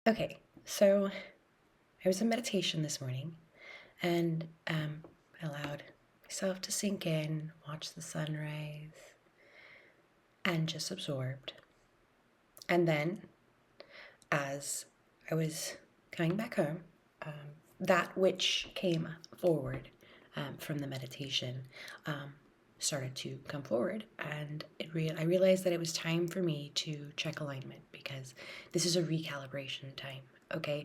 Okay, so I was in meditation this morning and I allowed myself to sink in, watch the sunrise, and just absorbed. And then, as I was coming back home, that which came forward from the meditation started to come forward, and I realized that it was time for me to check alignment because this is a recalibration time. Okay,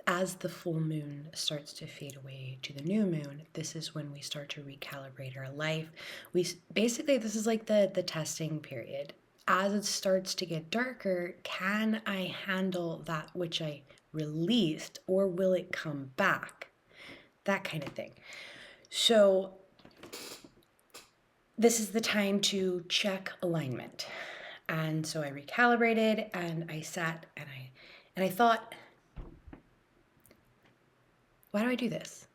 as the full moon starts to fade away to the new moon, this is when we start to recalibrate our life. This is like the testing period. As it starts to get darker, can I handle that which I released, or will it come back? That kind of thing. So this is the time to check alignment. And so I recalibrated and I sat and I thought, why do I do this?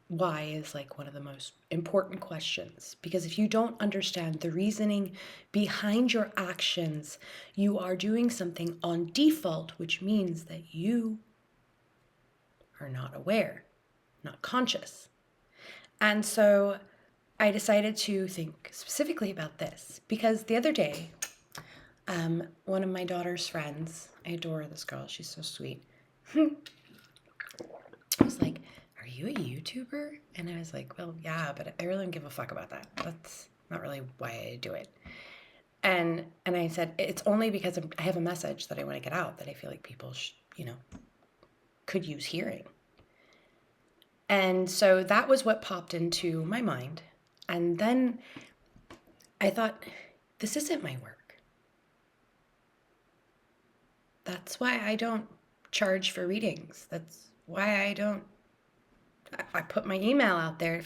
Why is like one of the most important questions, because if you don't understand the reasoning behind your actions, you are doing something on default, which means that you are not aware, not conscious. And so I decided to think specifically about this because the other day, one of my daughter's friends, I adore this girl, she's so sweet, I was like, are you a YouTuber? And I was like, well, yeah, but I really don't give a fuck about that. That's not really why I do it. And I said, it's only because I have a message that I want to get out that I feel like people, could use hearing. And so that was what popped into my mind. And then I thought, this isn't my work. That's why I don't charge for readings. That's why I put my email out there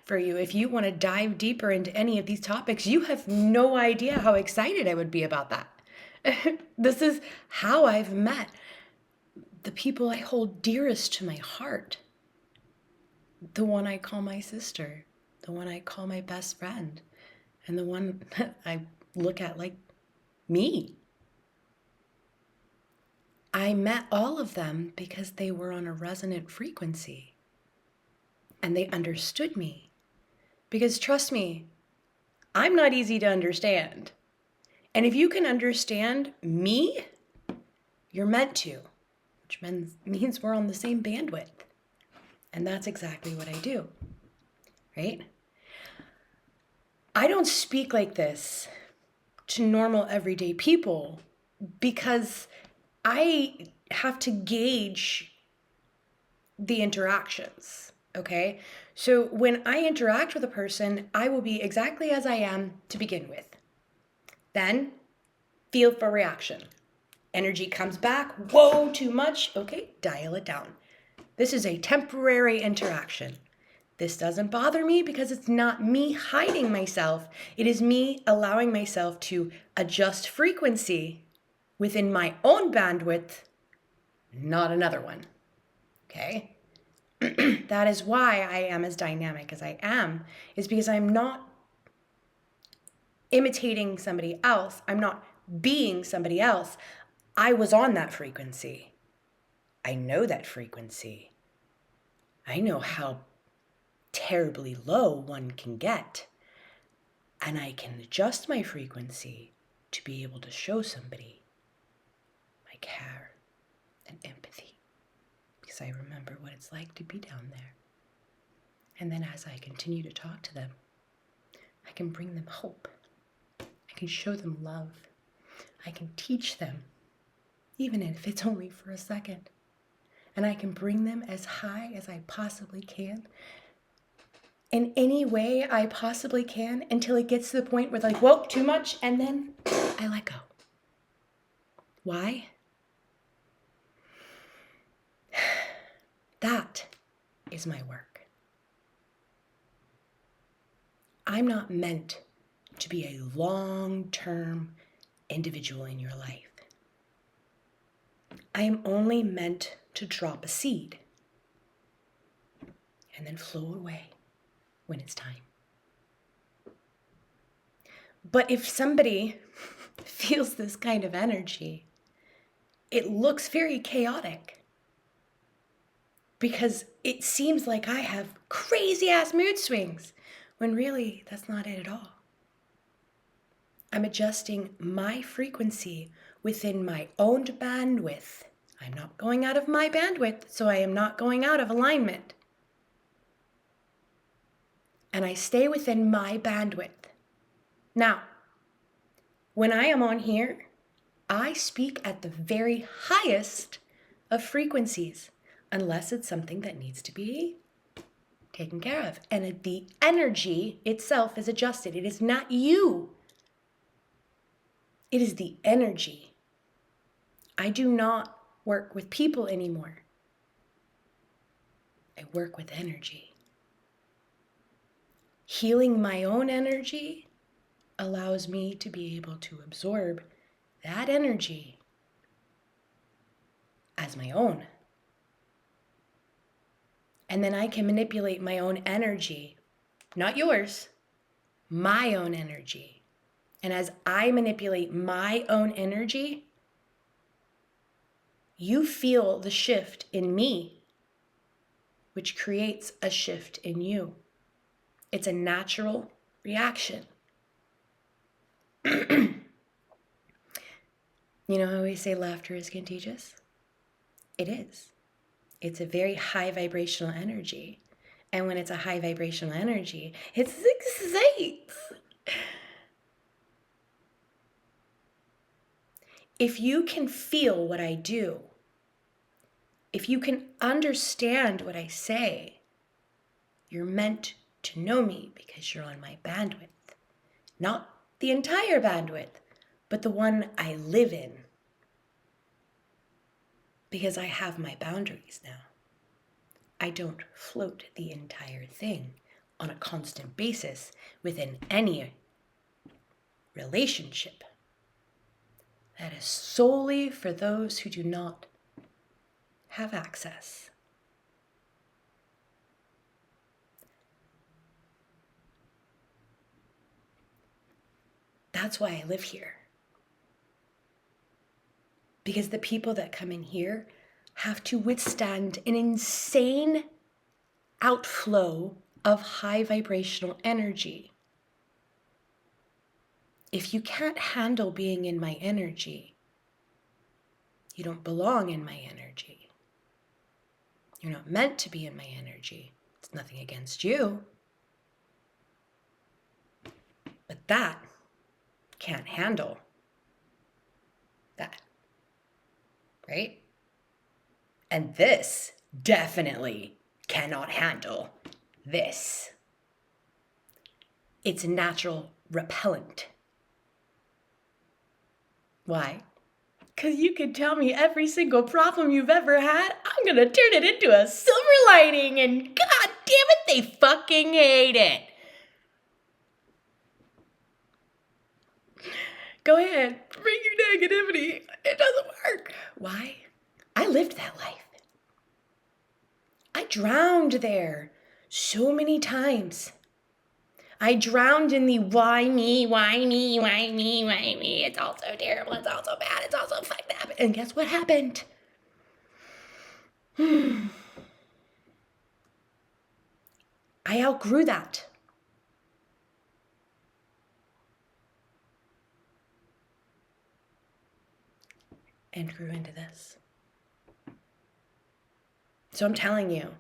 for you. If you want to dive deeper into any of these topics, you have no idea how excited I would be about that. This is how I've met the people I hold dearest to my heart. The one I call my sister, the one I call my best friend, and the one I look at like me. I met all of them because they were on a resonant frequency and they understood me. Because trust me, I'm not easy to understand. And if you can understand me, you're meant to, which means we're on the same bandwidth. And that's exactly what I do, right? I don't speak like this to normal everyday people because I have to gauge the interactions, okay? So when I interact with a person, I will be exactly as I am to begin with. Then, feel for reaction. Energy comes back, whoa, too much, okay, dial it down. This is a temporary interaction. This doesn't bother me because it's not me hiding myself. It is me allowing myself to adjust frequency within my own bandwidth, not another one. Okay? That is why I am as dynamic as I am, is because I'm not imitating somebody else. I'm not being somebody else. I was on that frequency. I know that frequency. I know how terribly low one can get. And I can adjust my frequency to be able to show somebody my care and empathy. Because I remember what it's like to be down there. And then as I continue to talk to them, I can bring them hope. I can show them love. I can teach them, even if it's only for a second. And I can bring them as high as I possibly can, in any way I possibly can, until it gets to the point where they're like, whoa, too much, and then I let go. Why? That is my work. I'm not meant to be a long-term individual in your life. I am only meant to drop a seed and then flow away when it's time. But if somebody feels this kind of energy, it looks very chaotic because it seems like I have crazy ass mood swings when really that's not it at all. I'm adjusting my frequency within my own bandwidth. I'm not going out of my bandwidth, so I am not going out of alignment. And I stay within my bandwidth. Now, when I am on here, I speak at the very highest of frequencies, unless it's something that needs to be taken care of. And the energy itself is adjusted. It is not you. It is the energy. I do not work with people anymore. I work with energy. Healing my own energy allows me to be able to absorb that energy as my own. And then I can manipulate my own energy, not yours, my own energy. And as I manipulate my own energy, you feel the shift in me, which creates a shift in you. It's a natural reaction. You know how we say laughter is contagious? It is. It's a very high vibrational energy. And when it's a high vibrational energy, it excites. If you can feel what I do, if you can understand what I say, you're meant to know me because you're on my bandwidth. Not the entire bandwidth, but the one I live in. Because I have my boundaries now. I don't float the entire thing on a constant basis within any relationship. That is solely for those who do not have access. That's why I live here. Because the people that come in here have to withstand an insane outflow of high vibrational energy. If you can't handle being in my energy, you don't belong in my energy. You're not meant to be in my energy. It's nothing against you. But that can't handle that. Right? And this definitely cannot handle this. It's a natural repellent. Why? Because you can tell me every single problem you've ever had, I'm going to turn it into a silver lining, and god damn it, they fucking hate it. Go ahead, bring your negativity. It doesn't work. Why? I lived that life. I drowned there so many times. I drowned in the why me, why me, why me, why me. It's all so terrible, it's all so bad, it's all so fucked up. And guess what happened? I outgrew that. And grew into this. So I'm telling you,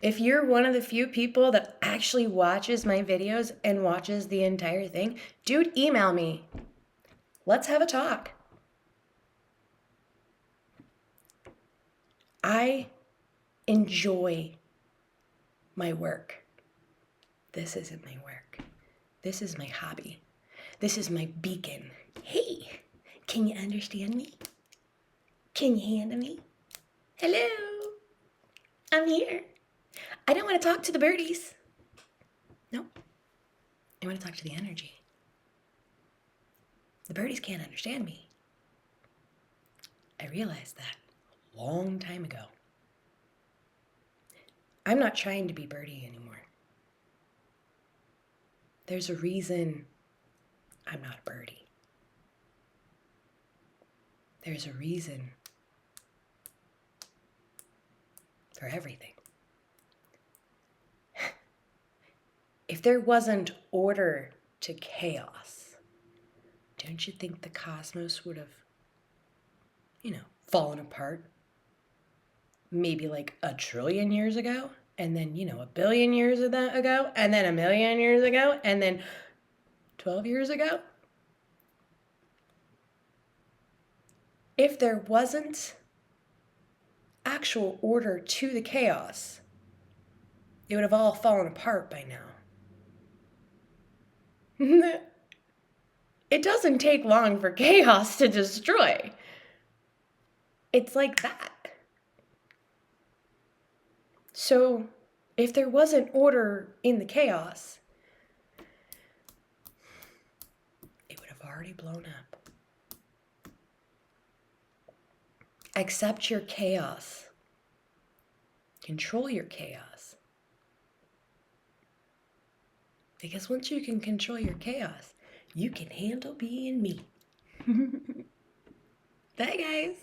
if you're one of the few people that actually watches my videos and watches the entire thing, dude, email me. Let's have a talk. I enjoy my work. This isn't my work. This is my hobby. This is my beacon. Hey, can you understand me? Can you handle me? Hello, I'm here. I don't want to talk to the birdies. No, I want to talk to the energy. The birdies can't understand me. I realized that a long time ago. I'm not trying to be birdie anymore. There's a reason I'm not a birdie. There's a reason for everything. If there wasn't order to chaos, don't you think the cosmos would have, fallen apart? Maybe like a trillion years ago, and then, a billion years ago, and then a million years ago, and then 12 years ago? If there wasn't actual order to the chaos, it would have all fallen apart by now. It doesn't take long for chaos to destroy. It's like that. So, if there wasn't order in the chaos, it would have already blown up. Accept your chaos. Control your chaos. Because once you can control your chaos, you can handle being me. Bye, guys.